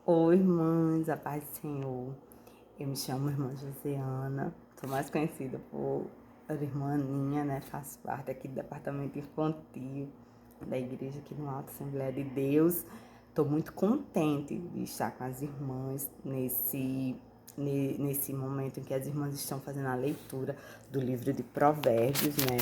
Oi, irmãs, a paz do Senhor. Eu me chamo Irmã Josiana, sou mais conhecida por irmã Aninha, né? Faço parte aqui do departamento infantil da igreja aqui no Alto Assembleia de Deus. Estou muito contente de estar com as irmãs nesse momento em que as irmãs estão fazendo a leitura do livro de Provérbios, né?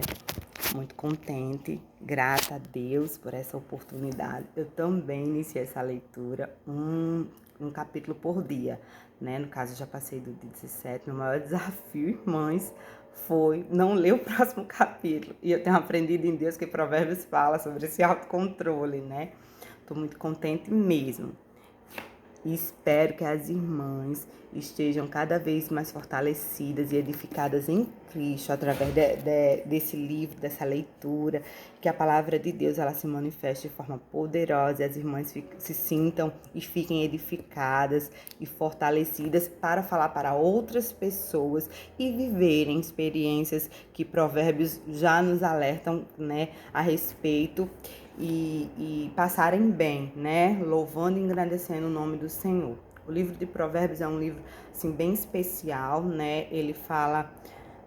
Muito contente, grata a Deus por essa oportunidade. Eu também iniciei essa leitura um capítulo por dia, né? No caso, eu já passei do dia 17. Meu maior desafio, irmãs, foi não ler o próximo capítulo. E eu tenho aprendido em Deus que Provérbios fala sobre esse autocontrole, né? Estou muito contente mesmo. E espero que as irmãs estejam cada vez mais fortalecidas e edificadas em Cristo através desse livro, dessa leitura, que a palavra de Deus ela se manifeste de forma poderosa e as irmãs se sintam e fiquem edificadas e fortalecidas para falar para outras pessoas e viverem experiências que Provérbios já nos alertam, né, a respeito e passarem bem, né? Louvando e engrandecendo o nome do Senhor. O livro de Provérbios é um livro assim, bem especial, né? Ele fala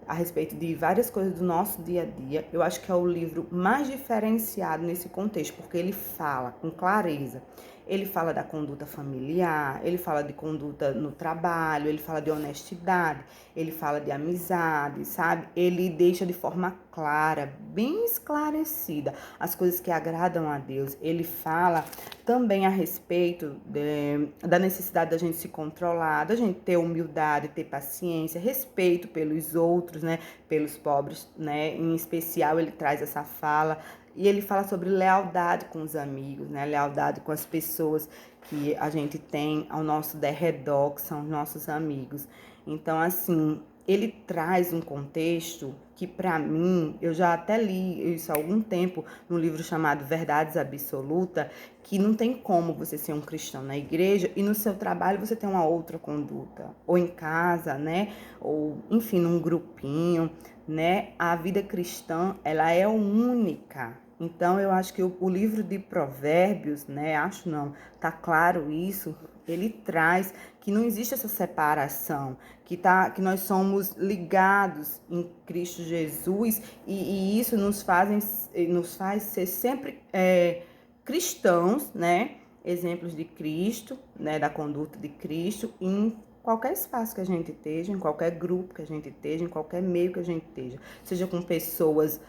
a respeito de várias coisas do nosso dia a dia. Eu acho que é o livro mais diferenciado nesse contexto, porque ele fala com clareza. Ele fala da conduta familiar, ele fala de conduta no trabalho, ele fala de honestidade, ele fala de amizade, sabe? Ele deixa de forma clara, bem esclarecida, as coisas que agradam a Deus. Ele fala também a respeito da necessidade da gente se controlar, da gente ter humildade, ter paciência, respeito pelos outros, né? Pelos pobres, né? Em especial, ele traz essa fala. E ele fala sobre lealdade com os amigos, né? Lealdade com as pessoas que a gente tem ao nosso derredor, que são os nossos amigos. Então, assim, ele traz um contexto que, para mim, eu já até li isso há algum tempo num livro chamado Verdades Absolutas, que não tem como você ser um cristão na igreja e no seu trabalho você ter uma outra conduta. Ou em casa, né? Ou, enfim, num grupinho, né? A vida cristã, ela é única. Então, eu acho que o livro de Provérbios, né? Acho não, tá claro isso. Ele traz que não existe essa separação, que nós somos ligados em Cristo Jesus e isso nos faz ser sempre cristãos, né? Exemplos de Cristo, né? Da conduta de Cristo em qualquer espaço que a gente esteja, em qualquer grupo que a gente esteja, em qualquer meio que a gente esteja, seja com pessoas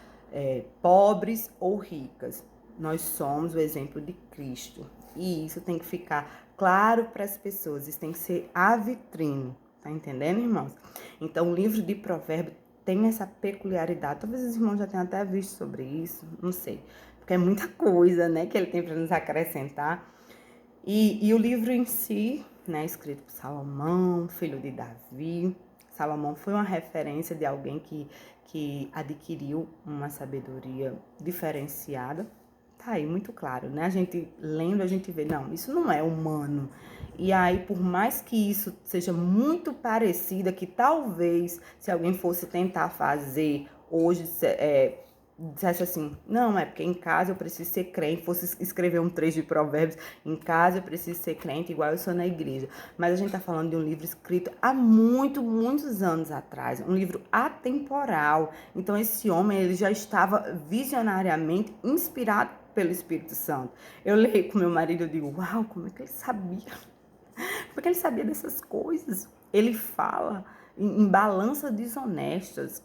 pobres ou ricas. Nós somos o exemplo de Cristo. E isso tem que ficar claro para as pessoas, isso tem que ser a vitrine, tá entendendo, irmãos? Então, o livro de Provérbios tem essa peculiaridade. Talvez os irmãos já tenham até visto sobre isso, não sei. Porque é muita coisa, né, que ele tem para nos acrescentar. E o livro em si, né, escrito por Salomão, filho de Davi. Salomão foi uma referência de alguém que adquiriu uma sabedoria diferenciada. Tá aí muito claro, né? A gente lendo, a gente vê, não, isso não é humano. E aí, por mais que isso seja muito parecida, que talvez, se alguém fosse tentar fazer hoje, dissesse assim, não, é porque em casa eu preciso ser crente, fosse escrever um trecho de Provérbios, em casa eu preciso ser crente, igual eu sou na igreja. Mas a gente tá falando de um livro escrito há muitos anos atrás, um livro atemporal. Então esse homem, ele já estava visionariamente inspirado pelo Espírito Santo. Eu leio com meu marido, eu digo, uau, como é que ele sabia? Como é que ele sabia dessas coisas? Ele fala em balanças desonestas,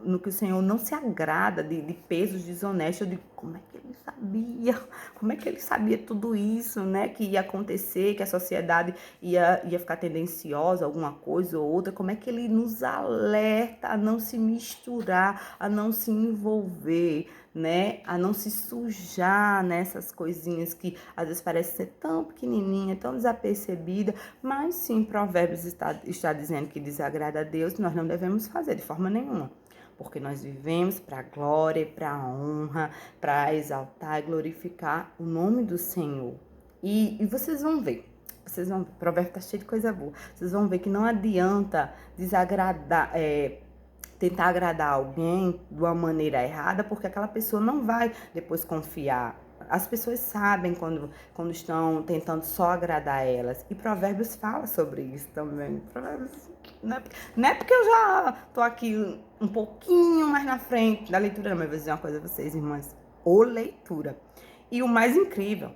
no que o Senhor não se agrada de pesos desonestos. Eu digo, como é que ele sabia? Como é que ele sabia tudo isso, né? Que ia acontecer, que a sociedade ia ficar tendenciosa, alguma coisa ou outra. Como é que ele nos alerta a não se misturar, a não se envolver, né? A não se sujar nessas coisinhas que às vezes parecem ser tão pequenininha, tão desapercebida, mas sim, Provérbios está dizendo que desagrada a Deus, nós não devemos fazer de forma nenhuma. Porque nós vivemos para a glória, para a honra, para exaltar e glorificar o nome do Senhor. E vocês vão ver. O provérbio está cheio de coisa boa. Vocês vão ver que não adianta desagradar, tentar agradar alguém de uma maneira errada, porque aquela pessoa não vai depois confiar As pessoas sabem quando estão tentando só agradar elas. E Provérbios fala sobre isso também. Provérbios, não é porque eu já tô aqui um pouquinho mais na frente da leitura, não, mas vou dizer uma coisa a vocês, irmãs. Ô leitura. E o mais incrível,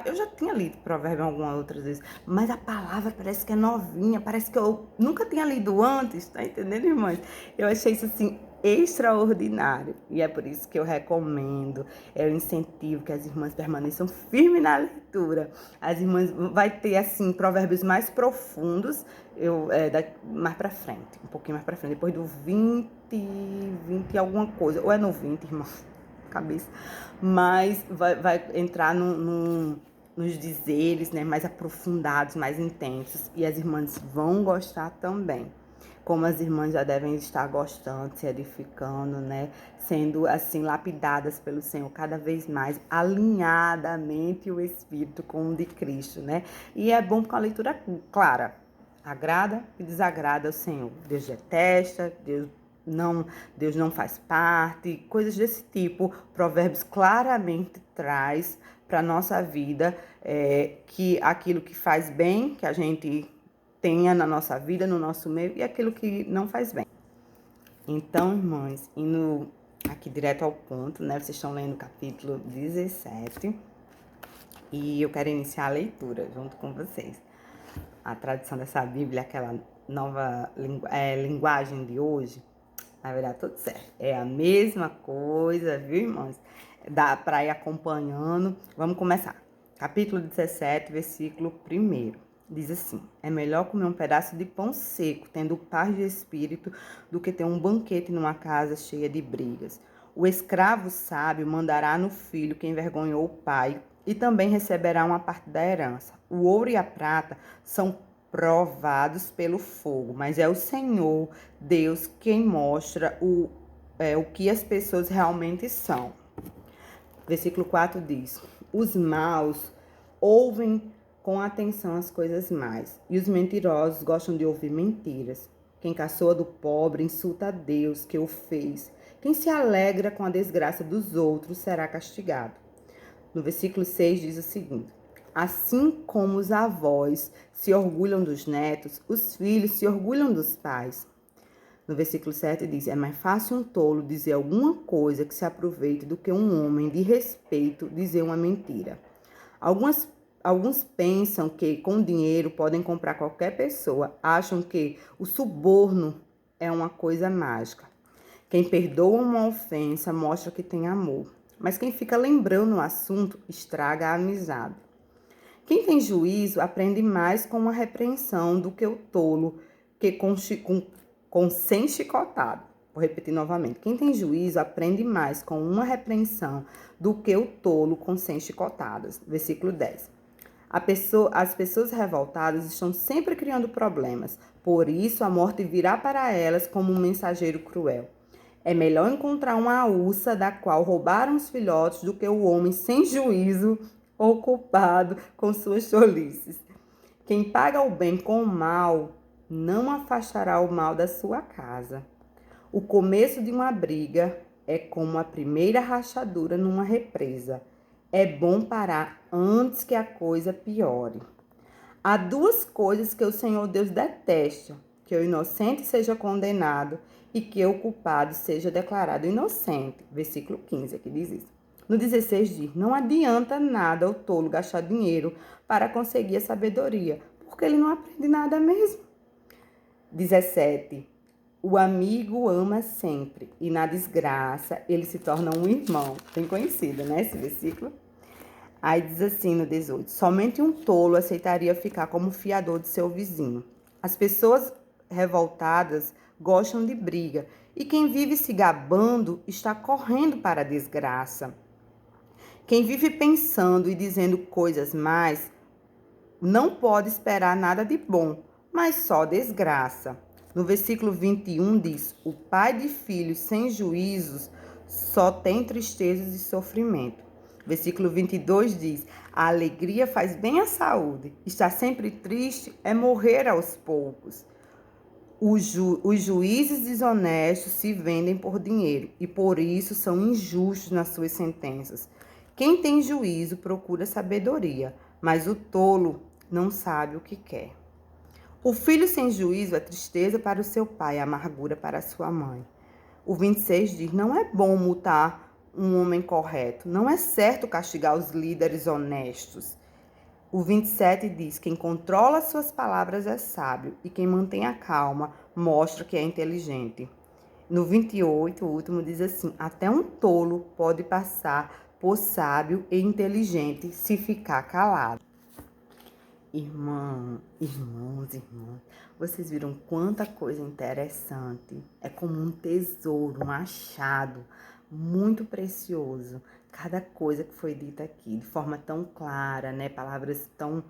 eu já tinha lido Provérbio algumas outras vezes, mas a palavra parece que é novinha, parece que eu nunca tinha lido antes, tá entendendo, irmãs? Eu achei isso, assim, extraordinário. E é por isso que eu recomendo, eu incentivo que as irmãs permaneçam firmes na leitura. As irmãs vai ter, assim, provérbios mais profundos, mais pra frente, um pouquinho mais pra frente, depois do 20 e alguma coisa, ou é no 20, irmão? Cabeça, mas vai entrar nos dizeres, né, mais aprofundados, mais intensos, e as irmãs vão gostar também. Como as irmãs já devem estar gostando, se edificando, né, sendo assim lapidadas pelo Senhor cada vez mais, alinhadamente o Espírito com o de Cristo, né? E é bom com a leitura clara, agrada e desagrada ao Senhor. Deus detesta, Deus não faz parte, coisas desse tipo. Provérbios claramente traz para a nossa vida que aquilo que faz bem, que a gente tenha na nossa vida, no nosso meio, e aquilo que não faz bem. Então, irmãs, indo aqui direto ao ponto, né? Vocês estão lendo o capítulo 17 e eu quero iniciar a leitura junto com vocês. A tradução dessa Bíblia, aquela nova linguagem de hoje, na verdade, tudo certo. É a mesma coisa, viu, irmãos? Dá para ir acompanhando. Vamos começar. Capítulo 17, versículo 1. Diz assim: é melhor comer um pedaço de pão seco, tendo paz de espírito, do que ter um banquete numa casa cheia de brigas. O escravo sábio mandará no filho que envergonhou o pai, e também receberá uma parte da herança. O ouro e a prata são provados pelo fogo, mas é o Senhor, Deus, quem mostra o que as pessoas realmente são. Versículo 4 diz: os maus ouvem com atenção as coisas más, e os mentirosos gostam de ouvir mentiras. Quem caçoa do pobre insulta a Deus que o fez. Quem se alegra com a desgraça dos outros será castigado. No versículo 6 diz o seguinte: assim como os avós se orgulham dos netos, os filhos se orgulham dos pais. No versículo 7 diz: é mais fácil um tolo dizer alguma coisa que se aproveite do que um homem de respeito dizer uma mentira. Alguns pensam que com dinheiro podem comprar qualquer pessoa, acham que o suborno é uma coisa mágica. Quem perdoa uma ofensa mostra que tem amor, mas quem fica lembrando o assunto estraga a amizade. Quem tem juízo aprende mais com uma repreensão do que o tolo que com 100 chicotadas. Vou repetir novamente. Quem tem juízo aprende mais com uma repreensão do que o tolo com 100 chicotadas. Versículo 10. As pessoas revoltadas estão sempre criando problemas, por isso a morte virá para elas como um mensageiro cruel. É melhor encontrar uma ursa da qual roubaram os filhotes do que o homem sem juízo ocupado com suas tolices. Quem paga o bem com o mal não afastará o mal da sua casa. O começo de uma briga é como a primeira rachadura numa represa. É bom parar antes que a coisa piore. Há duas coisas que o Senhor Deus detesta: que o inocente seja condenado e que o culpado seja declarado inocente. Versículo 15, aqui diz isso. No 16 diz: não adianta nada o tolo gastar dinheiro para conseguir a sabedoria, porque ele não aprende nada mesmo. 17. O amigo ama sempre, e na desgraça ele se torna um irmão. Bem conhecido, né, esse versículo? Aí diz assim no 18: somente um tolo aceitaria ficar como fiador de seu vizinho. As pessoas revoltadas gostam de briga, e quem vive se gabando está correndo para a desgraça. Quem vive pensando e dizendo coisas más não pode esperar nada de bom, mas só desgraça. No versículo 21 diz: o pai de filhos sem juízos só tem tristezas e sofrimento. Versículo 22 diz: a alegria faz bem à saúde. Estar sempre triste é morrer aos poucos. Os juízes desonestos se vendem por dinheiro e por isso são injustos nas suas sentenças. Quem tem juízo procura sabedoria, mas o tolo não sabe o que quer. O filho sem juízo é tristeza para o seu pai, amargura para a sua mãe. O 26 diz: não é bom multar um homem correto, não é certo castigar os líderes honestos. O 27 diz: quem controla suas palavras é sábio, e quem mantém a calma mostra que é inteligente. No 28, o último diz assim: até um tolo pode passar por sábio e inteligente se ficar calado. Irmãos, vocês viram quanta coisa interessante? É como um tesouro, um achado muito precioso. Cada coisa que foi dita aqui, de forma tão clara, né? Palavras tão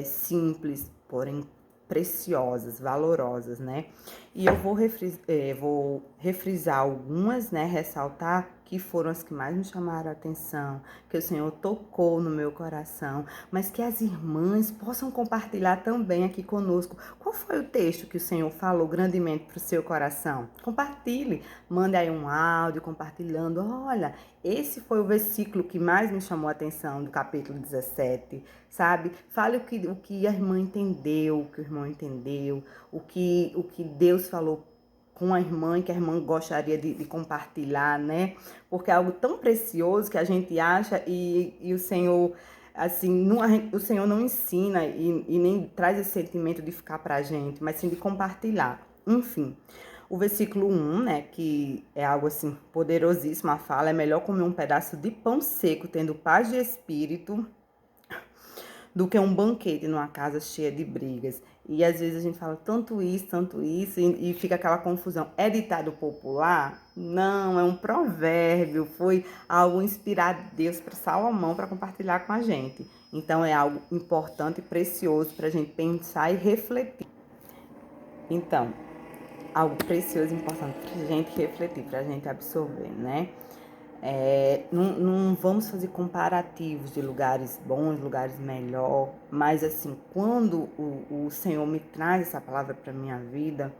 simples, porém preciosas, valorosas, né? E eu vou refrisar algumas, né? Ressaltar que foram as que mais me chamaram a atenção, que o Senhor tocou no meu coração, mas que as irmãs possam compartilhar também aqui conosco. Qual foi o texto que o Senhor falou grandemente para o seu coração? Compartilhe, mande aí um áudio compartilhando. Olha, esse foi o versículo que mais me chamou a atenção do capítulo 17, sabe? Fale o que a irmã entendeu, o que o irmão entendeu, o que Deus falou com a irmã, que a irmã gostaria de compartilhar, né? Porque é algo tão precioso que a gente acha e o Senhor, assim, não, o Senhor não ensina e nem traz esse sentimento de ficar pra gente, mas sim de compartilhar. Enfim, o versículo 1, né, que é algo assim poderosíssimo, a fala: é melhor comer um pedaço de pão seco, tendo paz de espírito, do que um banquete numa casa cheia de brigas. E às vezes a gente fala tanto isso, e fica aquela confusão. É ditado popular? Não, é um provérbio, foi algo inspirado de Deus para Salomão para compartilhar com a gente. Então é algo importante e precioso para a gente pensar e refletir. Então, algo precioso e importante para a gente refletir, para a gente absorver, né? Não vamos fazer comparativos de lugares bons, lugares melhor, mas assim, quando o Senhor me traz essa palavra para minha vida,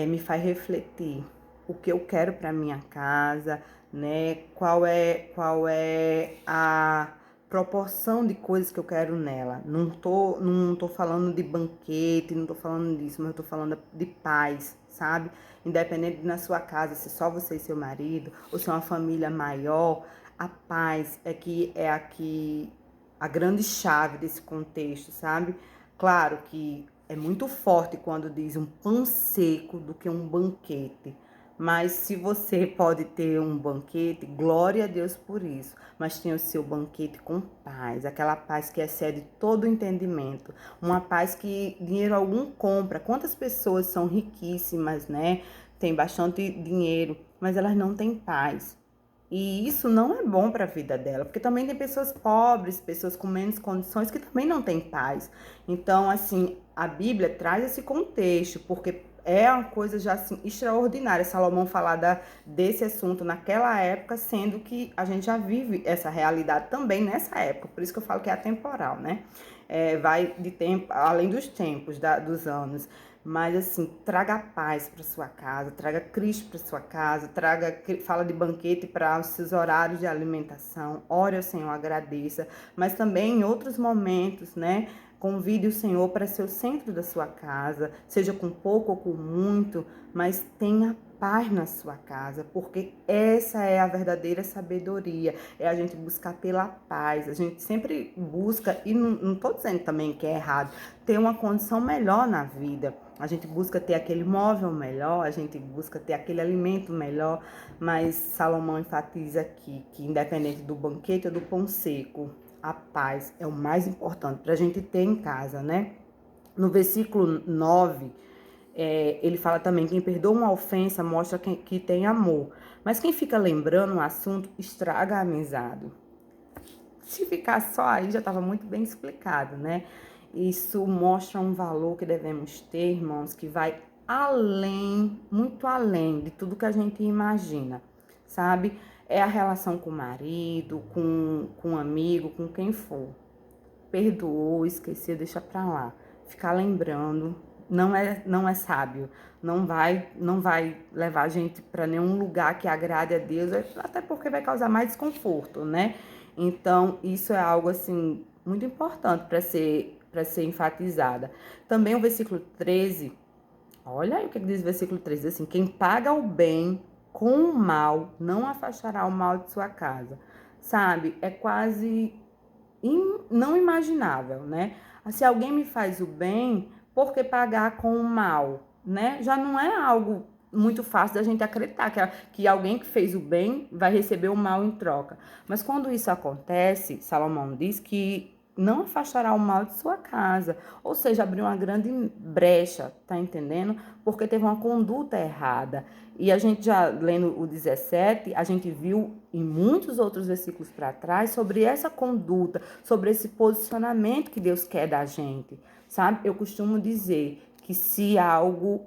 me faz refletir o que eu quero para minha casa, né? Qual é a proporção de coisas que eu quero nela. Não tô falando de banquete, não tô falando disso, mas eu tô falando de paz, sabe? Independente de na sua casa, se só você e seu marido, ou se é uma família maior, a paz é aqui a grande chave desse contexto, sabe? Claro que é muito forte quando diz um pão seco do que um banquete. Mas se você pode ter um banquete, glória a Deus por isso. Mas tenha o seu banquete com paz, aquela paz que excede todo o entendimento. Uma paz que dinheiro algum compra. Quantas pessoas são riquíssimas, né? Tem bastante dinheiro, mas elas não têm paz. E isso não é bom para a vida dela, porque também tem pessoas pobres, pessoas com menos condições que também não têm paz. Então, assim, a Bíblia traz esse contexto, porque é uma coisa já assim extraordinária Salomão falar desse assunto naquela época, sendo que a gente já vive essa realidade também nessa época. Por isso que eu falo que é atemporal, né? Vai de tempo, além dos tempos, dos anos. Mas assim, traga paz para sua casa, traga Cristo para sua casa, fala de banquete para os seus horários de alimentação, ore ao Senhor, agradeça, mas também em outros momentos, né? Convide o Senhor para ser o centro da sua casa, seja com pouco ou com muito, mas tenha paz na sua casa, porque essa é a verdadeira sabedoria, é a gente buscar pela paz. A gente sempre busca, e não estou dizendo também que é errado, ter uma condição melhor na vida. A gente busca ter aquele móvel melhor, a gente busca ter aquele alimento melhor, mas Salomão enfatiza aqui que independente do banquete ou do pão seco, a paz é o mais importante para a gente ter em casa, né? No versículo 9, ele fala também: quem perdoa uma ofensa mostra que tem amor, mas quem fica lembrando um assunto estraga a amizade. Se ficar só aí já estava muito bem explicado, né? Isso mostra um valor que devemos ter, irmãos, que vai além, muito além de tudo que a gente imagina, sabe? É a relação com o marido, com um amigo, com quem for. Perdoou, esqueceu, deixa pra lá. Ficar lembrando não é sábio. Não vai levar a gente para nenhum lugar que agrade a Deus, até porque vai causar mais desconforto, né? Então, isso é algo, assim, muito importante para ser enfatizada. Também o versículo 13, olha aí o que diz o versículo 13, assim, quem paga o bem com o mal não afastará o mal de sua casa. Sabe, é quase não imaginável, né? Se alguém me faz o bem, por que pagar com o mal, né? Já não é algo muito fácil da gente acreditar que alguém que fez o bem vai receber o mal em troca. Mas quando isso acontece, Salomão diz que não afastará o mal de sua casa. Ou seja, abriu uma grande brecha, tá entendendo? Porque teve uma conduta errada. E a gente já, lendo o 17, a gente viu em muitos outros versículos para trás sobre essa conduta, sobre esse posicionamento que Deus quer da gente, sabe? Eu costumo dizer que se algo,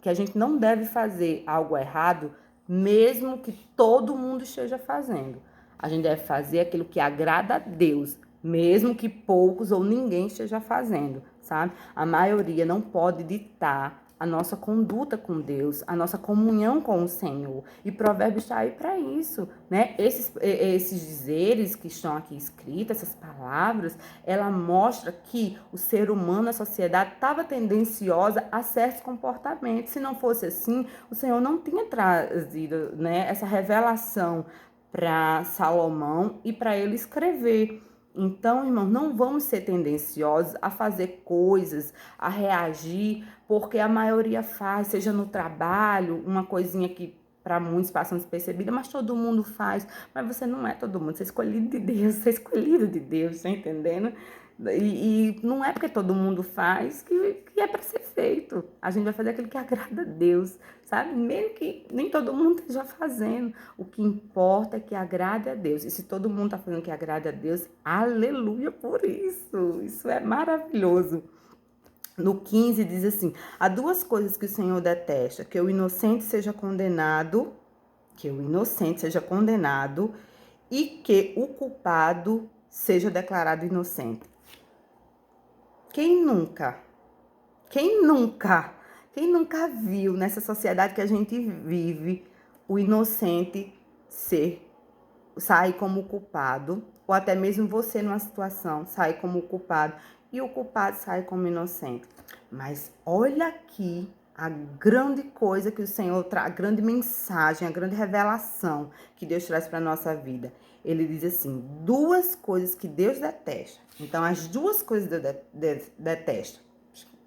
que a gente não deve fazer algo errado, mesmo que todo mundo esteja fazendo. A gente deve fazer aquilo que agrada a Deus, mesmo que poucos ou ninguém esteja fazendo, sabe? A maioria não pode ditar a nossa conduta com Deus, a nossa comunhão com o Senhor. E Provérbios está aí para isso, né? Esses dizeres que estão aqui escritos, essas palavras, ela mostra que o ser humano, a sociedade, estava tendenciosa a certos comportamentos. Se não fosse assim, o Senhor não tinha trazido, né, essa revelação para Salomão e para ele escrever. Então, irmãos, não vamos ser tendenciosos a fazer coisas, a reagir, porque a maioria faz, seja no trabalho, uma coisinha que para muitos passa despercebida, mas todo mundo faz. Mas você não é todo mundo, você é escolhido de Deus, você é escolhido de Deus, tá entendendo? E não é porque todo mundo faz que é para ser feito. A gente vai fazer aquilo que agrada a Deus, sabe? Mesmo que nem todo mundo esteja fazendo. O que importa é que agrade a Deus. E se todo mundo está fazendo o que agrada a Deus, aleluia por isso. Isso é maravilhoso. No 15 diz assim: há duas coisas que o Senhor detesta: que o inocente seja condenado, e que o culpado seja declarado inocente. Quem nunca? Quem nunca? Quem nunca viu nessa sociedade que a gente vive o inocente sair como culpado, ou até mesmo você numa situação sair como culpado e o culpado sai como inocente? Mas olha aqui a grande coisa que o Senhor traz, a grande mensagem, a grande revelação que Deus traz para a nossa vida. Ele diz assim: duas coisas que Deus detesta. Então, as duas coisas que Deus detesta.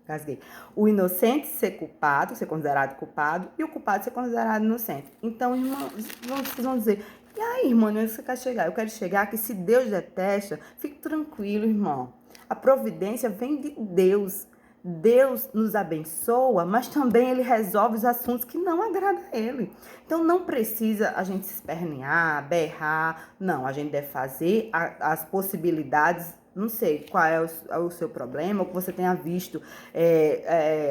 Rasguei. O inocente ser culpado, ser considerado culpado, e o culpado ser considerado inocente. Então, irmãos, vocês vão dizer: e aí, irmão, onde você quer chegar? Eu quero chegar que se Deus detesta, fique tranquilo, irmão. A providência vem de Deus. Deus nos abençoa, mas também Ele resolve os assuntos que não agradam a Ele. Então não precisa a gente se espernear, berrar. Não, a gente deve fazer as possibilidades. Não sei qual é o seu problema, ou que você tenha visto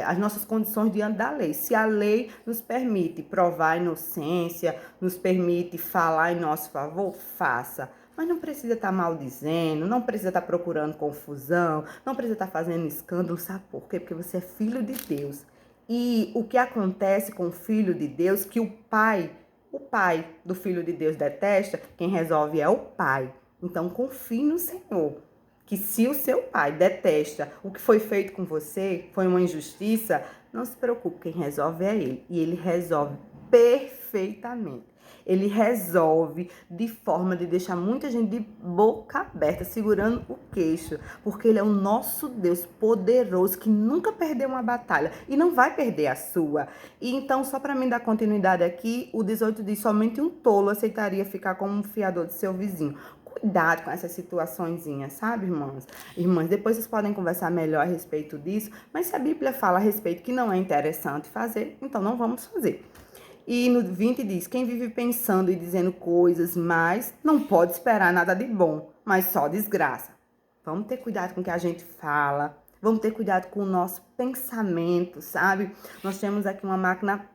as nossas condições diante da lei. Se a lei nos permite provar a inocência, nos permite falar em nosso favor, faça. Mas não precisa estar maldizendo, não precisa estar procurando confusão, não precisa estar fazendo escândalo. Sabe por quê? Porque você é filho de Deus. E o que acontece com o filho de Deus, que o pai do filho de Deus detesta, quem resolve é o pai. Então confie no Senhor. Que se o seu pai detesta o que foi feito com você, foi uma injustiça, não se preocupe, quem resolve é ele. E ele resolve perfeitamente. Ele resolve de forma de deixar muita gente de boca aberta, segurando o queixo, porque ele é o nosso Deus poderoso que nunca perdeu uma batalha e não vai perder a sua. E então, só para mim dar continuidade aqui, o 18 diz: somente um tolo aceitaria ficar como um fiador de seu vizinho. Cuidado com essas situaçõezinhas, sabe, irmãs? Irmãs, depois vocês podem conversar melhor a respeito disso, mas se a Bíblia fala a respeito que não é interessante fazer, então não vamos fazer. E no 20 diz: quem vive pensando e dizendo coisas, mas não pode esperar nada de bom, mas só desgraça. Vamos ter cuidado com o que a gente fala, vamos ter cuidado com o nosso pensamento, sabe? Nós temos aqui uma máquina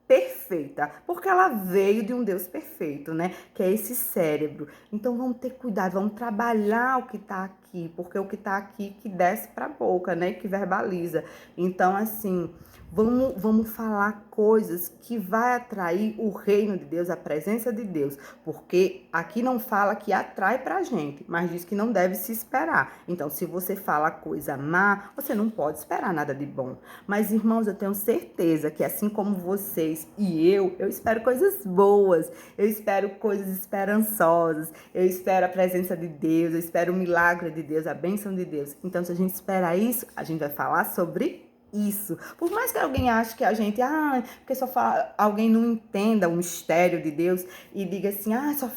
perfeita, porque ela veio de um Deus perfeito, né? Que é esse cérebro. Então vamos ter cuidado, vamos trabalhar o que está aqui. aqui, porque o que tá aqui que desce pra boca, né? Que verbaliza. Então, assim, vamos falar coisas que vai atrair o reino de Deus, a presença de Deus, porque aqui não fala que atrai pra gente, mas diz que não deve se esperar. Então, se você fala coisa má, você não pode esperar nada de bom. Mas, irmãos, eu tenho certeza que assim como vocês e eu espero coisas boas, eu espero coisas esperançosas, eu espero a presença de Deus, eu espero o milagre de Deus, a bênção de Deus. Então, se a gente esperar isso, a gente vai falar sobre isso. Por mais que alguém ache que a gente, porque só fala, alguém não entenda o mistério de Deus e diga assim,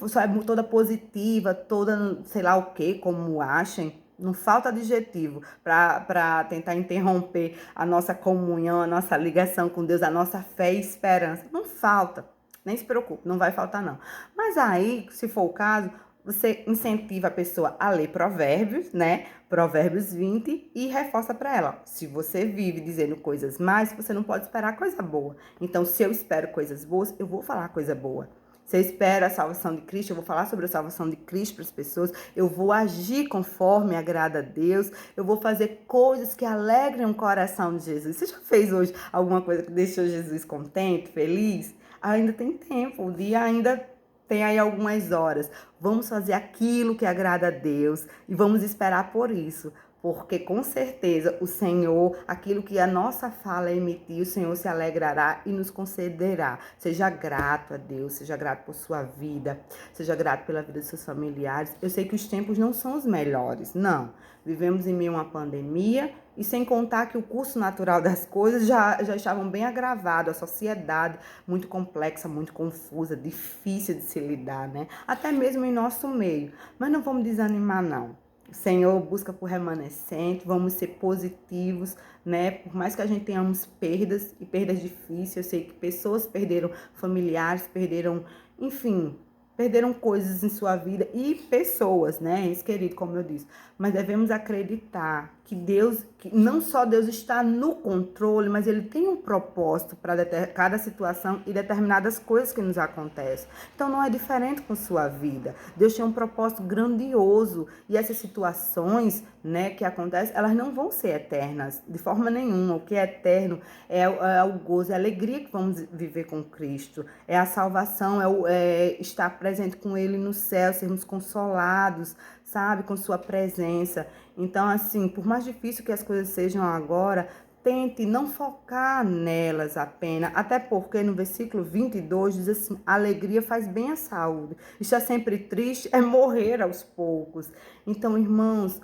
só é toda positiva, toda sei lá o que, como achem. Não falta adjetivo para tentar interromper a nossa comunhão, a nossa ligação com Deus, a nossa fé e esperança. Não falta. Nem se preocupe, não vai faltar não. Mas aí, se for o caso, você incentiva a pessoa a ler Provérbios, né? Provérbios 20 e reforça para ela. Se você vive dizendo coisas más, você não pode esperar coisa boa. Então, se eu espero coisas boas, eu vou falar coisa boa. Se eu espero a salvação de Cristo, eu vou falar sobre a salvação de Cristo para as pessoas. Eu vou agir conforme agrada a Deus. Eu vou fazer coisas que alegrem o coração de Jesus. Você já fez hoje alguma coisa que deixou Jesus contente, feliz? Ainda tem tempo, o dia ainda tem aí algumas horas. Vamos fazer aquilo que agrada a Deus e vamos esperar por isso. Porque com certeza o Senhor, aquilo que a nossa fala emitir, o Senhor se alegrará e nos concederá. Seja grato a Deus, seja grato por sua vida, seja grato pela vida de seus familiares. Eu sei que os tempos não são os melhores, não. Vivemos em meio a uma pandemia e sem contar que o curso natural das coisas já estavam bem agravado, a sociedade muito complexa, muito confusa, difícil de se lidar, né? Até mesmo em nosso meio. Mas não vamos desanimar, não. O Senhor busca por remanescente, vamos ser positivos, né? Por mais que a gente tenhamos perdas e perdas difíceis, eu sei que pessoas perderam familiares, perderam, enfim, perderam coisas em sua vida e pessoas, né? Esse querido, como eu disse. Mas devemos acreditar que Deus, que não só Deus está no controle, mas Ele tem um propósito para cada situação e determinadas coisas que nos acontecem. Então não é diferente com sua vida. Deus tem um propósito grandioso e essas situações, né, que acontecem, elas não vão ser eternas de forma nenhuma. O que é eterno é o gozo, é a alegria que vamos viver com Cristo, é a salvação, é estar presente com Ele no céu, sermos consolados, sabe, com sua presença. Então, assim, por mais difícil que as coisas sejam agora, tente não focar nelas apenas, até porque no versículo 22 diz assim, a alegria faz bem à saúde, estar sempre triste é morrer aos poucos. Então, irmãos,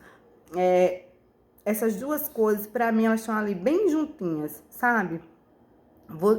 essas duas coisas, para mim, elas estão ali bem juntinhas, sabe?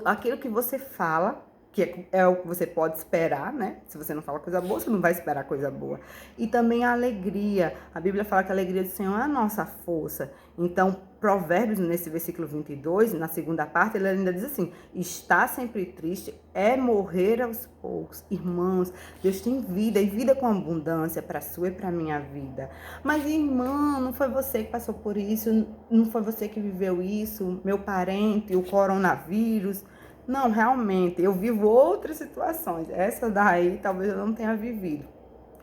Aquilo que você fala, que é o que você pode esperar, né? Se você não fala coisa boa, você não vai esperar coisa boa. E também a alegria. A Bíblia fala que a alegria do Senhor é a nossa força. Então, Provérbios, nesse versículo 22, na segunda parte, ele ainda diz assim, estar sempre triste é morrer aos poucos. Irmãos, Deus tem vida e vida com abundância para a sua e para a minha vida. Mas, irmã, não foi você que passou por isso, não foi você que viveu isso, meu parente, o coronavírus. Não, realmente, eu vivo outras situações. Essa daí talvez eu não tenha vivido.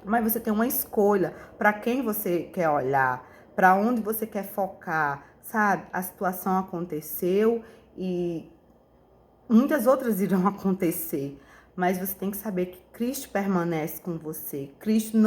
Mas você tem uma escolha para quem você quer olhar, para onde você quer focar, sabe? A situação aconteceu e muitas outras irão acontecer. Mas você tem que saber que Cristo permanece com você. Cristo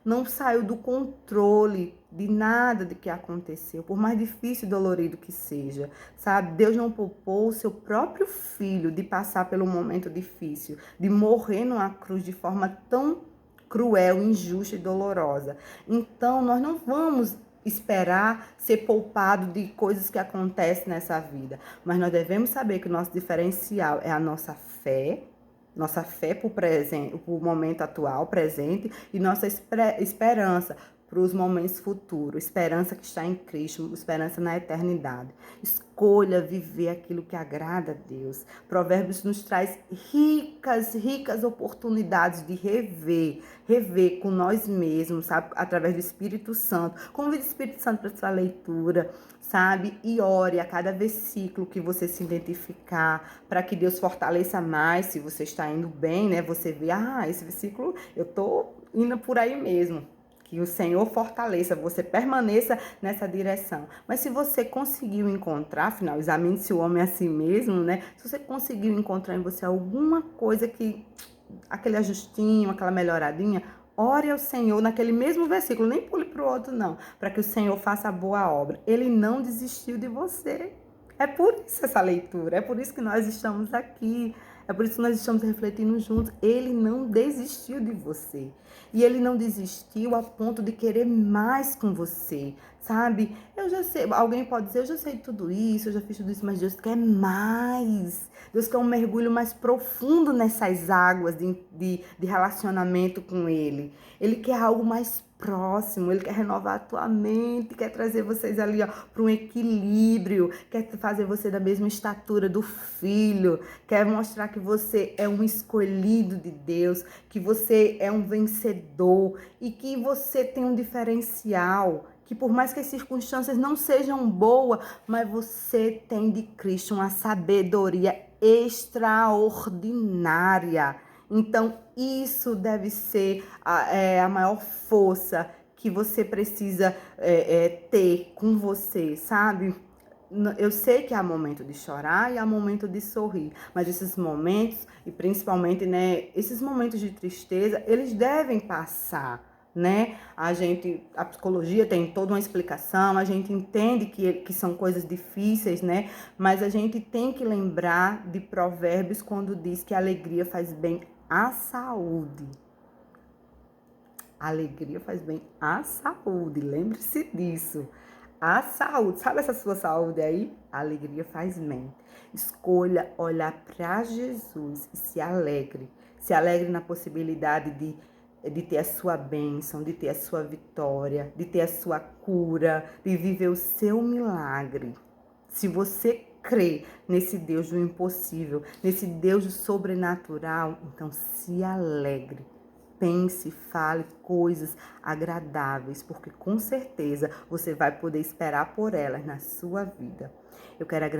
não saiu do controle de nada de que aconteceu, por mais difícil e dolorido que seja, sabe? Deus não poupou o seu próprio filho de passar pelo momento difícil, de morrer numa cruz de forma tão cruel, injusta e dolorosa. Então, nós não vamos esperar ser poupado de coisas que acontecem nessa vida, mas nós devemos saber que o nosso diferencial é a nossa fé para o presente, para o momento atual, presente, e nossa esperança para os momentos futuros, esperança que está em Cristo, esperança na eternidade. Escolha viver aquilo que agrada a Deus. Provérbios nos traz ricas oportunidades de rever com nós mesmos, sabe? Através do Espírito Santo. Convide o Espírito Santo para sua leitura, sabe? E ore a cada versículo que você se identificar, para que Deus fortaleça mais, se você está indo bem, né? Você vê, esse versículo, eu tô indo por aí mesmo. que o Senhor fortaleça, você permaneça nessa direção. Mas se você conseguiu encontrar, afinal, examine-se o homem a si mesmo, né? Se você conseguiu encontrar em você alguma coisa que, aquele ajustinho, aquela melhoradinha, ore ao Senhor naquele mesmo versículo, nem pule para o outro não, para que o Senhor faça a boa obra. Ele não desistiu de você. É por isso essa leitura, é por isso que nós estamos aqui, é por isso que nós estamos refletindo juntos. Ele não desistiu de você. E ele não desistiu a ponto de querer mais com você, sabe? Eu já sei, alguém pode dizer, eu já sei tudo isso, eu já fiz tudo isso, mas Deus quer mais. Deus quer um mergulho mais profundo nessas águas de relacionamento com Ele. Ele quer algo mais próximo, Ele quer renovar a tua mente, quer trazer vocês ali para um equilíbrio, quer fazer você da mesma estatura do Filho, quer mostrar que você é um escolhido de Deus, que você é um vencedor e que você tem um diferencial, que por mais que as circunstâncias não sejam boas, mas você tem de Cristo uma sabedoria extraordinária. Então, isso deve ser a maior força que você precisa ter com você, sabe? Eu sei que há momento de chorar e há momento de sorrir, mas esses momentos, e principalmente, né, esses momentos de tristeza, eles devem passar, né? A psicologia tem toda uma explicação, a gente entende que são coisas difíceis, né? Mas a gente tem que lembrar de Provérbios quando diz que a alegria faz bem à saúde. A alegria faz bem à saúde, lembre-se disso. A saúde, sabe essa sua saúde aí? A alegria faz bem. Escolha olhar para Jesus e se alegre. Se alegre na possibilidade de ter a sua bênção, de ter a sua vitória, de ter a sua cura, de viver o seu milagre. Se você crê nesse Deus do impossível, nesse Deus do sobrenatural, então se alegre. Pense, fale coisas agradáveis, porque com certeza você vai poder esperar por elas na sua vida. Eu quero agradecer